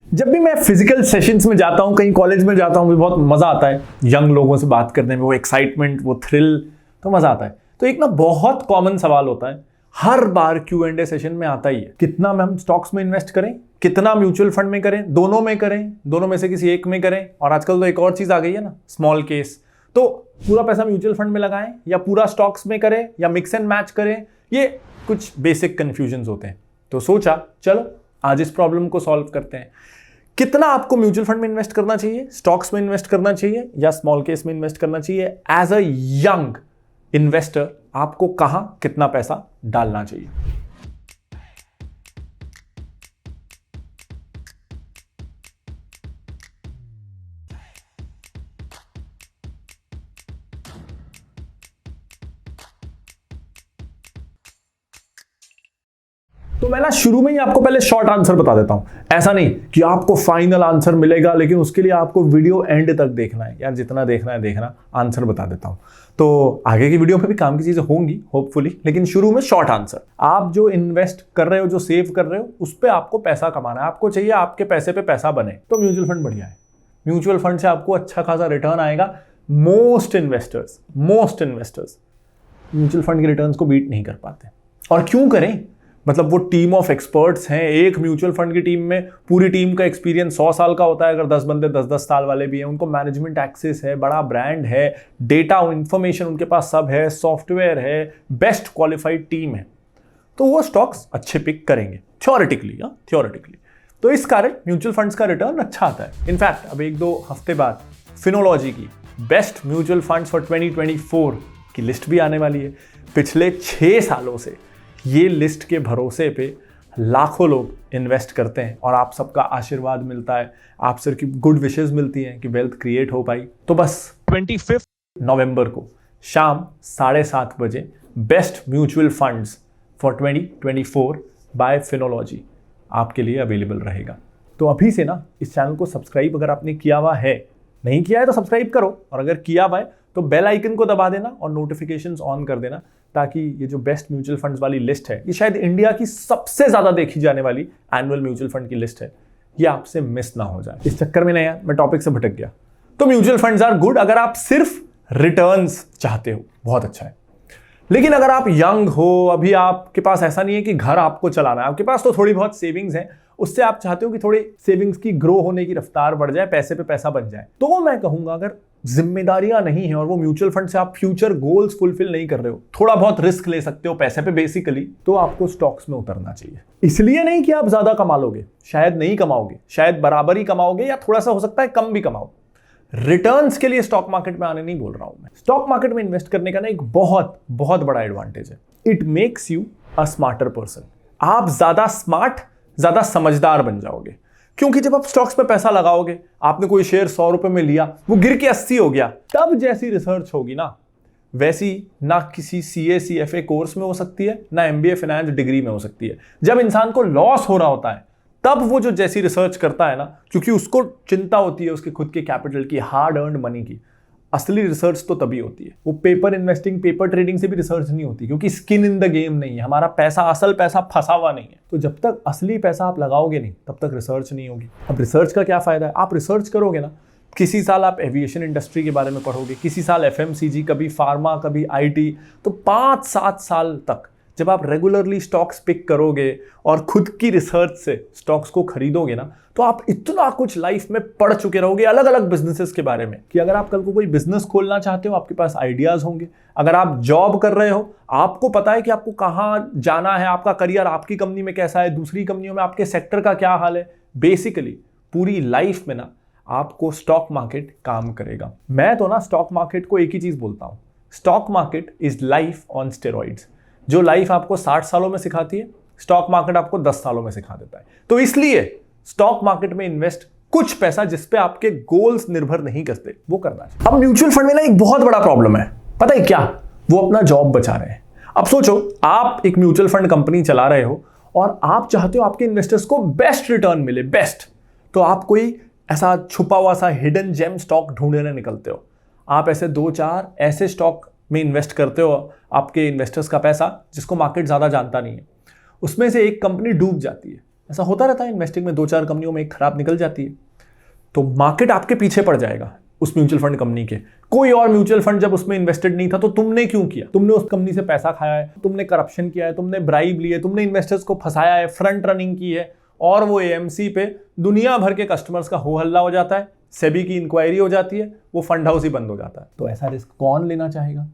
जब भी मैं फिजिकल सेशंस में जाता हूँ, कहीं कॉलेज में जाता हूँ, मुझे बहुत मजा आता है यंग लोगों से बात करने में, वो एक्साइटमेंट, वो थ्रिल, तो मजा आता है। तो एक ना बहुत कॉमन सवाल होता है, हर बार Q&A सेशन में आता ही है, कितना में हम स्टॉक्स में इन्वेस्ट करें, कितना म्यूचुअल फंड में करें, दोनों में करें, दोनों में से किसी एक में करें, और आजकल तो एक और चीज आ गई है ना, स्मॉल केस। तो पूरा पैसा म्यूचुअल फंड में लगाएं या पूरा स्टॉक्स में करें या मिक्स एंड मैच करें, ये कुछ बेसिक कंफ्यूजन होते हैं। तो सोचा चलो आज इस प्रॉब्लम को सॉल्व करते हैं। कितना आपको म्यूचुअल फंड में इन्वेस्ट करना चाहिए, स्टॉक्स में इन्वेस्ट करना चाहिए या स्मॉल केस में इन्वेस्ट करना चाहिए, एज अ यंग इन्वेस्टर आपको कहां कितना पैसा डालना चाहिए। तो मैं ना शुरू में ही आपको पहले शॉर्ट आंसर बता देता हूं, ऐसा नहीं कि आपको फाइनल आंसर मिलेगा, लेकिन उसके लिए आपको वीडियो एंड तक देखना है। यार जितना देखना है देखना, आंसर बता देता हूं। तो आगे की वीडियो में भी काम की चीजें होंगी होपफुली, लेकिन शुरू में शॉर्ट आंसर। आप जो इन्वेस्ट कर रहे हो, जो सेव कर रहे हो, उस पर आपको पैसा कमाना है, आपको चाहिए आपके पैसे पे पैसा बने, तो म्यूचुअल फंड बढ़िया है। म्यूचुअल फंड से आपको अच्छा खासा रिटर्न आएगा। मोस्ट इन्वेस्टर्स म्यूचुअल फंड के रिटर्न्स को बीट नहीं कर पाते। और क्यों करें, मतलब वो टीम ऑफ एक्सपर्ट्स हैं। एक म्यूचुअल फंड की टीम में पूरी टीम का एक्सपीरियंस 100 साल का होता है। अगर 10 बंदे 10-10 साल वाले भी हैं, उनको मैनेजमेंट एक्सेस है, बड़ा ब्रांड है, डेटा इंफॉर्मेशन उनके पास सब है, सॉफ्टवेयर है, बेस्ट क्वालिफाइड टीम है, तो वो स्टॉक्स अच्छे पिक करेंगे थ्योरेटिकली। तो इस कारण म्यूचुअल फंड्स का रिटर्न अच्छा आता है। इनफैक्ट अब 1-2 हफ्ते बाद फिनोलॉजी की बेस्ट म्यूचुअल फंड्स फॉर 2024 की लिस्ट भी आने वाली है। पिछले 6 सालों से ये लिस्ट के भरोसे पे लाखों लोग इन्वेस्ट करते हैं और आप सबका आशीर्वाद मिलता है, आप सबकी गुड विशेस मिलती हैं कि वेल्थ क्रिएट हो पाई। तो बस 25 नवंबर को शाम 7:30 बजे best mutual funds for 2024 by Finology आपके लिए अवेलेबल रहेगा। तो अभी से ना इस चैनल को सब्सक्राइब अगर आपने किया हुआ है, नहीं किया है तो सब्सक्राइब करो, और अगर किया हुआ है तो बेल आइकन को दबा देना और नोटिफिकेशंस ऑन कर देना, ताकि ये जो बेस्ट म्यूचुअल फंड्स वाली लिस्ट है, ये शायद इंडिया की सबसे ज्यादा देखी जाने वाली एनुअल म्यूचुअल फंड की लिस्ट है, ये आपसे मिस ना हो जाए। इस चक्कर में नहीं यार, मैं टॉपिक से भटक गया। तो म्यूचुअल फंड्स आर गुड अगर आप सिर्फ रिटर्न्स चाहते हो, बहुत अच्छा है। लेकिन अगर आप यंग हो, अभी आपके पास ऐसा नहीं है कि घर आपको चलाना है, आपके पास तो थोड़ी बहुत सेविंग्स है, उससे आप चाहते हो कि थोड़ी सेविंग्स की ग्रो होने की रफ्तार बढ़ जाए, पैसे पे पैसा बन जाए, तो मैं कहूंगा अगर जिम्मेदारियां नहीं है और वो म्यूचुअल फंड से आप फ्यूचर गोल्स फुलफिल नहीं कर रहे हो, थोड़ा बहुत रिस्क ले सकते हो पैसे पे बेसिकली, तो आपको स्टॉक्स में उतरना चाहिए। इसलिए नहीं कि आप ज्यादा कमा लोगे, शायद नहीं कमाओगे, शायद बराबर ही कमाओगे या थोड़ा सा हो सकता है कम भी कमाओ। रिटर्न्स के लिए स्टॉक मार्केट में आने नहीं बोल रहा हूं मैं। स्टॉक मार्केट में इन्वेस्ट करने का ना एक बहुत बहुत बड़ा एडवांटेज है, it makes you a smarter person. आप ज्यादा स्मार्ट, ज्यादा समझदार बन जाओगे, क्योंकि जब आप स्टॉक्स पे पैसा लगाओगे, आपने कोई शेयर 100 रुपए में लिया, वो गिर के 80 हो गया, तब जैसी रिसर्च होगी ना, वैसी ना किसी CA CFA कोर्स में हो सकती है, ना MBA फाइनेंस डिग्री में हो सकती है। जब इंसान को लॉस हो रहा होता है, तब वो जो जैसी रिसर्च करता है ना, क्योंकि उसको चिंता होती है उसके खुद के कैपिटल की, हार्ड अर्न्ड मनी की, असली रिसर्च तो तभी होती है। वो पेपर इन्वेस्टिंग, पेपर ट्रेडिंग से भी रिसर्च नहीं होती, क्योंकि स्किन इन द गेम नहीं है, हमारा पैसा, असल पैसा फंसा हुआ नहीं है। तो जब तक असली पैसा आप लगाओगे नहीं, तब तक रिसर्च नहीं होगी। अब रिसर्च का क्या फायदा है, आप रिसर्च करोगे ना, किसी साल आप एविएशन इंडस्ट्री के बारे में पढ़ोगे, किसी साल FMCG, कभी फार्मा, कभी IT, तो 5-7 साल तक जब आप रेगुलरली स्टॉक्स पिक करोगे और खुद की रिसर्च से स्टॉक्स को खरीदोगे ना, तो आप इतना कुछ लाइफ में पढ़ चुके रहोगे अलग अलग बिजनेसेस के बारे में, कि अगर आप कल को कोई बिजनेस खोलना चाहते हो, आपके पास आइडियाज होंगे। अगर आप जॉब कर रहे हो, आपको पता है कि आपको कहाँ जाना है, आपका करियर आपकी कंपनी में कैसा है, दूसरी कंपनियों में आपके सेक्टर का क्या हाल है। बेसिकली पूरी लाइफ में ना आपको स्टॉक मार्केट काम करेगा। मैं तो ना स्टॉक मार्केट को एक ही चीज बोलता हूं, stock market is life on steroids. जो लाइफ आपको 60 सालों में सिखाती है, स्टॉक मार्केट आपको 10 सालों में सिखा देता है। तो इसलिए स्टॉक मार्केट में इन्वेस्ट, कुछ पैसा जिस पे आपके गोल्स निर्भर नहीं करते, वो करना चाहिए। अब म्यूचुअल फंड में ना एक बहुत बड़ा प्रॉब्लम है, पता है क्या, वो अपना जॉब बचा रहे हैं। अब सोचो आप एक म्यूचुअल फंड कंपनी चला रहे हो और आप चाहते हो आपके इन्वेस्टर्स को बेस्ट रिटर्न मिले, बेस्ट, तो आप कोई ऐसा छुपा हुआ सा हिडन जेम स्टॉक ढूंढने निकलते हो। आप ऐसे 2-4 ऐसे स्टॉक में इन्वेस्ट करते हो आपके इन्वेस्टर्स का पैसा, जिसको मार्केट ज्यादा जानता नहीं है। उसमें से एक कंपनी डूब जाती है, ऐसा होता रहता है इन्वेस्टिंग में, 2-4 कंपनियों में एक खराब निकल जाती है तो मार्केट आपके पीछे पड़ जाएगा उस म्यूचुअल फंड कंपनी के। कोई और म्यूचुअल फंड जब उसमें इन्वेस्टेड नहीं था तो तुमने क्यों किया? तुमने उस कंपनी से पैसा खाया है, तुमने करप्शन किया है, तुमने ब्राइब ली है, तुमने इन्वेस्टर्स को फंसाया है, फ्रंट रनिंग की है, और वो एएमसी पे दुनिया भर के कस्टमर्स का हो हल्ला हो जाता है, सेबी की इंक्वायरी हो जाती है, वो फंड हाउस ही बंद हो जाता है। तो ऐसा रिस्क कौन लेना चाहेगा?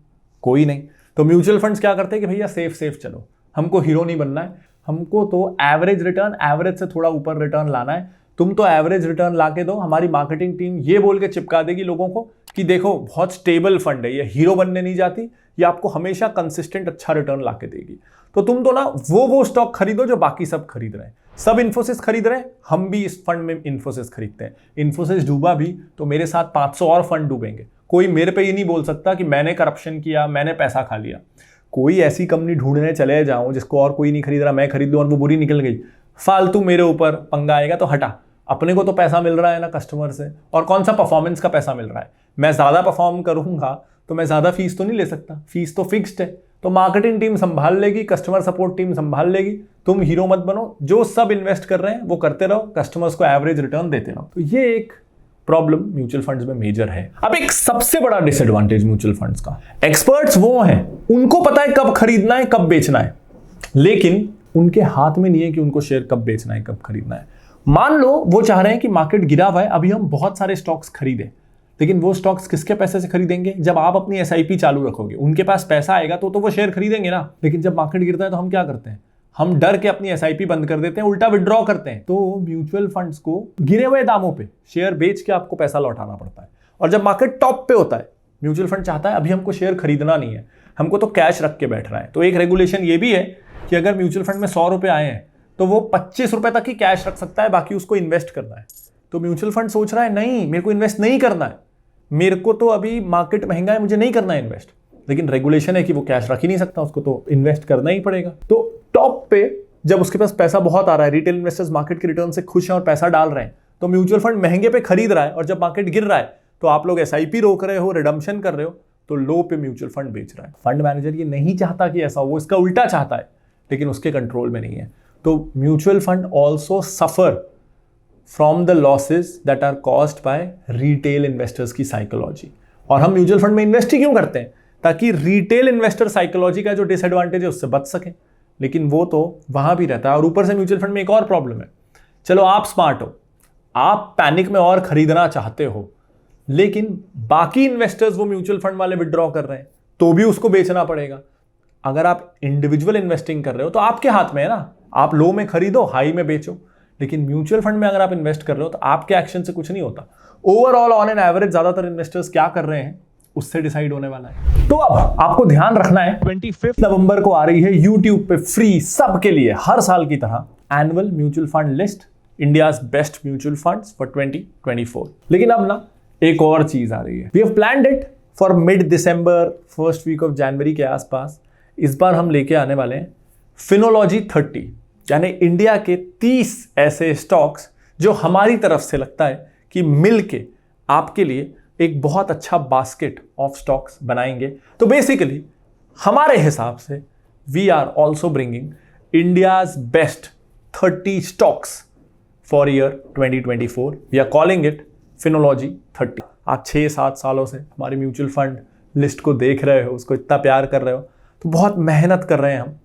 कोई नहीं। तो म्यूचुअल फंड्स क्या करते हैं कि भैया सेफ चलो, हमको हीरो नहीं बनना है, हमको तो एवरेज रिटर्न, एवरेज से थोड़ा ऊपर रिटर्न लाना है। तुम तो एवरेज रिटर्न ला के दो, हमारी मार्केटिंग टीम ये बोल के चिपका देगी लोगों को कि देखो बहुत स्टेबल फंड है, ये हीरो बनने नहीं जाती, ये आपको हमेशा कंसिस्टेंट अच्छा रिटर्न ला के देगी। तो तुम तो ना वो स्टॉक खरीदो जो बाकी सब खरीद रहे हैं। सब इन्फोसिस खरीद रहे हैं, हम भी इस फंड में इन्फोसिस खरीदते हैं। इन्फोसिस डूबा भी तो मेरे साथ 500 और फंड डूबेंगे। कोई मेरे पे ये नहीं बोल सकता कि मैंने करप्शन किया, मैंने पैसा खा लिया। कोई ऐसी कंपनी ढूंढने चले जाऊं जिसको और कोई नहीं खरीद रहा, मैं खरीद लूं और वो बुरी निकल गई, फालतू मेरे ऊपर पंगा आएगा तो हटा। अपने को तो पैसा मिल रहा है ना कस्टमर से, और कौन सा परफॉर्मेंस का पैसा मिल रहा है। मैं ज़्यादा परफॉर्म करूंगा तो मैं ज़्यादा फीस तो नहीं ले सकता, फीस तो फिक्स्ड है। तो मार्केटिंग टीम संभाल लेगी, कस्टमर सपोर्ट टीम संभाल लेगी। तुम हीरो मत बनो, जो सब इन्वेस्ट कर रहे हैं वो करते रहो, कस्टमर्स को एवरेज रिटर्न देते रहो। तो ये एक प्रॉब्लम म्यूचुअल फंड्स में मेजर है। अब एक सबसे बड़ा डिसएडवांटेज म्यूचुअल फंड्स का, एक्सपर्ट्स वो हैं, उनको पता है कब खरीदना है कब बेचना है, लेकिन उनके हाथ में नहीं है कि उनको शेयर कब बेचना है कब खरीदना है। मान लो वो चाह रहे हैं कि मार्केट गिरा हुआ है, अभी हम बहुत सारे स्टॉक्स खरीदें, लेकिन वो स्टॉक्स किसके पैसे से खरीदेंगे? जब आप अपनी एसआईपी चालू रखोगे, उनके पास पैसा आएगा तो वो शेयर खरीदेंगे ना। लेकिन जब मार्केट गिरता है तो हम क्या करते हैं? हम डर के अपनी एसआईपी बंद कर देते हैं, उल्टा विड्रॉ करते हैं। तो म्यूचुअल फंड्स को गिरे हुए दामों पे शेयर बेच के आपको पैसा लौटाना पड़ता है। और जब मार्केट टॉप पे होता है, म्यूचुअल फंड चाहता है अभी हमको शेयर खरीदना नहीं है, हमको तो कैश रख के बैठना है। तो एक रेगुलेशन ये भी है कि अगर म्यूचुअल फंड में 100 रुपए आए हैं तो वो 25 रुपए तक ही कैश रख सकता है, बाकी उसको इन्वेस्ट करना है। तो म्यूचुअल फंड सोच रहा है नहीं, मेरे को इन्वेस्ट नहीं करना है, मेरे को तो अभी मार्केट महंगा है, मुझे नहीं करना है इन्वेस्ट। लेकिन रेगुलेशन है कि वो कैश रख ही नहीं सकता, उसको तो इन्वेस्ट करना ही पड़ेगा। तो टॉप पे जब उसके पास पैसा बहुत आ रहा है, रिटेल इन्वेस्टर्स मार्केट के रिटर्न से खुश हैं और पैसा डाल रहे हैं, तो म्यूचुअल फंड महंगे पे खरीद रहा है। और जब मार्केट गिर रहा है तो आप लोग एसआईपी रोक रहे हो, रिडम्पशन कर रहे हो, तो लो पे म्यूचुअल फंड बेच रहा है। फंड मैनेजर ये नहीं चाहता कि ऐसा हो, वो इसका उल्टा चाहता है, लेकिन उसके कंट्रोल में नहीं है। तो mutual fund also suffer from the losses that are caused by retail investors की साइकोलॉजी। और हम म्यूचुअल फंड में इन्वेस्ट ही क्यों करते हैं? ताकि रिटेल इन्वेस्टर साइकोलॉजी का जो डिसएडवांटेज है उससे बच सके, लेकिन वो तो वहां भी रहता है। और ऊपर से म्यूचुअल फंड में एक और प्रॉब्लम है, चलो आप स्मार्ट हो, आप पैनिक में और खरीदना चाहते हो, लेकिन बाकी इन्वेस्टर्स वो म्यूचुअल फंड वाले विड्रॉ कर रहे हैं तो भी उसको बेचना पड़ेगा। अगर आप इंडिविजुअल इन्वेस्टिंग कर रहे हो तो आपके हाथ में है ना, आप लो में खरीदो, हाई में बेचो। लेकिन म्यूचुअल फंड में अगर आप इन्वेस्ट कर रहे हो तो आपके एक्शन से कुछ नहीं होता। ओवरऑल ऑन एन एवरेज ज्यादातर इन्वेस्टर्स क्या कर रहे हैं उससे डिसाइड होने वाला है। तो अब आपको ध्यान रखना है, 25 नवंबर को आ रही है यूट्यूब पे फ्री सबके लिए हर साल की तरह annual mutual fund list, India's best mutual funds for 2024। लेकिन अब ना एक और चीज आ रही है, we have planned it for mid December, first week of January के आसपास। इस बार हम लेके आने वाले हैं फिनोलॉजी 30, यानी इंडिया के 30 ऐसे स्टॉक्स जो हमारी तरफ से लगता है कि मिलके आपके लिए एक बहुत अच्छा बास्केट ऑफ स्टॉक्स बनाएंगे। तो बेसिकली हमारे हिसाब से we are also bringing India's best 30 stocks for year 2024। We are calling it Finology 30। आप 6-7 सालों से हमारी म्यूचुअल फंड लिस्ट को देख रहे हो, उसको इतना प्यार कर रहे हो, तो बहुत मेहनत कर रहे हैं हम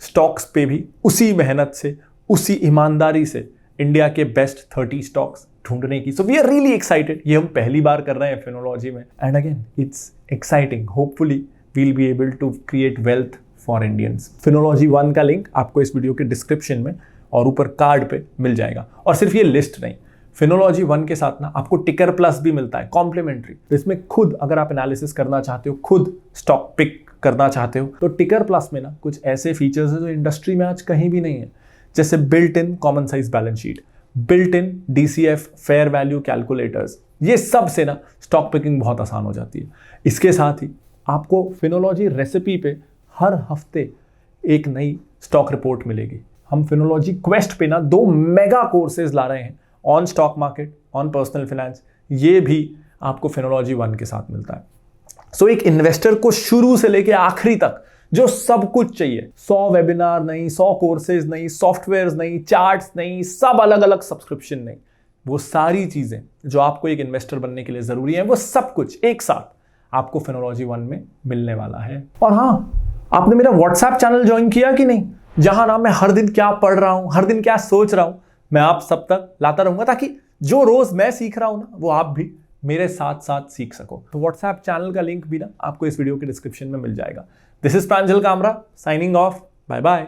स्टॉक्स पे भी। उसी मेहनत से, उसी ईमानदारी से इंडिया के बेस्ट 30 स्टॉक्स ढूंढने की। So we are really excited. ये हम पहली बार कर रहे हैं फिनोलॉजी में, and again it's exciting. Hopefully we will be able to create wealth for Indians. Finology 1 का लिंक आपको इस वीडियो के डिस्क्रिप्शन में और ऊपर कार्ड पे मिल जाएगा। और सिर्फ ये लिस्ट नहीं, फिनोलॉजी 1 के साथ ना आपको टिकर प्लस भी मिलता है कॉम्प्लीमेंट्री। तो इसमें खुद अगर आप एनालिसिस करना चाहते हो, खुद स्टॉक पिक करना चाहते हो, तो टिकर प्लस में ना कुछ ऐसे फीचर्स हैं जो इंडस्ट्री में आज कहीं भी नहीं है, जैसे built in common size balance sheet, built in DCF fair value calculators. ये सब से ना स्टॉक पिकिंग बहुत आसान हो जाती है। इसके साथ ही आपको फिनोलॉजी रेसिपी पे हर हफ्ते एक नई स्टॉक रिपोर्ट मिलेगी। हम फिनोलॉजी क्वेस्ट पे ना 2 मेगा कोर्सेज ला रहे हैं, on stock market, on personal finance. ये भी आपको फिनोलॉजी 1 के साथ मिलता है। सो एक इन्वेस्टर को शुरू से लेके आखिरी तक जो सब कुछ चाहिए। 100 वेबिनार नहीं, 100 कोर्सेज नहीं, सॉफ्टवेयर नहीं, चार्ट्स नहीं, सब अलग अलग सब्सक्रिप्शन नहीं, वो सारी चीजें जो आपको एक इन्वेस्टर बनने के लिए जरूरी है, वो सब कुछ एक साथ आपको फिनोलॉजी 1 में मिलने वाला है। और हाँ, आपने मेरा व्हाट्सएप चैनल ज्वाइन किया कि नहीं, जहां ना मैं हर दिन क्या पढ़ रहा हूं, हर दिन क्या सोच रहा हूं, मैं आप सब तक लाता रहूंगा, ताकि जो रोज मैं सीख रहा हूं ना, वो आप भी मेरे साथ साथ सीख सको। तो व्हाट्सएप चैनल का लिंक भी ना आपको इस वीडियो के डिस्क्रिप्शन में मिल जाएगा। This is Pranjal Kamra signing off. Bye bye.